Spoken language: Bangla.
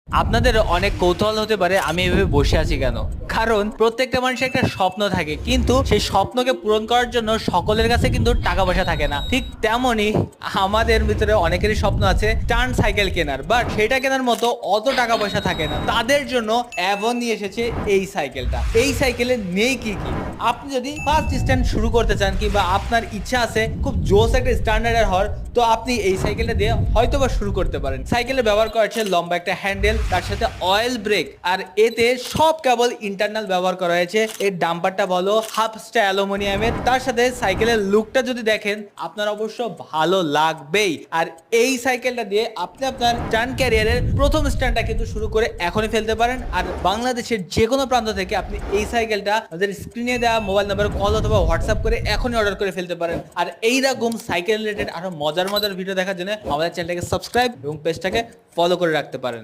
আপনাদের অনেক কৌতূহল হতে পারে আমি এভাবে বসে আছি কেন। কারণ প্রত্যেকটা মানুষের একটা স্বপ্ন থাকে, কিন্তু সেই স্বপ্নকে পূরণ করার জন্য সকলের কাছে কিন্তু টাকা পয়সা থাকে না। ঠিক তেমনই আমাদের ভিতরে অনেকেরই স্বপ্ন আছে টার্ন সাইকেল কেনার, বাট সেটা কেনার মতো অত টাকা পয়সা থাকে না। তাদের জন্য অ্যাভন নিয়ে এসেছে এই সাইকেলটা। এই সাইকেলে নেই কি কি। আপনি যদি ফার্স্ট স্ট্যান্ড শুরু করতে চান, কিংবা আপনার ইচ্ছা আছে খুব জোস একটা স্ট্যান্ডার্ডের হওয়ার, তো আপনি এই সাইকেলটা দিয়ে হয়তোবা শুরু করতে পারেন। সাইকেলে ব্যবহার করা হয়েছে লম্বা একটা হ্যান্ডেল, তার সাথে অয়েল ব্রেক, আর এতে সব কেবল ইন্টারনাল ব্যবহার করা হয়েছে। এর ডাম্পারটা বলো হাফ স্টার অ্যালুমিনিয়ামের। তার সাথে সাইকেলের লুকটা যদি দেখেন আপনার অবশ্য ভালো লাগবেই। আর এই সাইকেলটা দিয়ে আপনি আপনার টার্ন ক্যারিয়ারের প্রথম স্ট্যান্ডটা কিন্তু শুরু করে এখনই ফেলতে পারেন। আর বাংলাদেশের যে কোনো প্রান্ত থেকে আপনি এই সাইকেলটা আমাদের স্ক্রিনে দেওয়া মোবাইল নাম্বারে কল অথবা হোয়াটসঅ্যাপ করে এখনই অর্ডার করে ফেলতে পারেন। আর এইরকম সাইকেল রিলেটেড আরো মজার মজার ভিডিও দেখার জন্য আমাদের চ্যানেলটাকে সাবস্ক্রাইব এবং পেজটাকে ফলো করে রাখতে পারেন।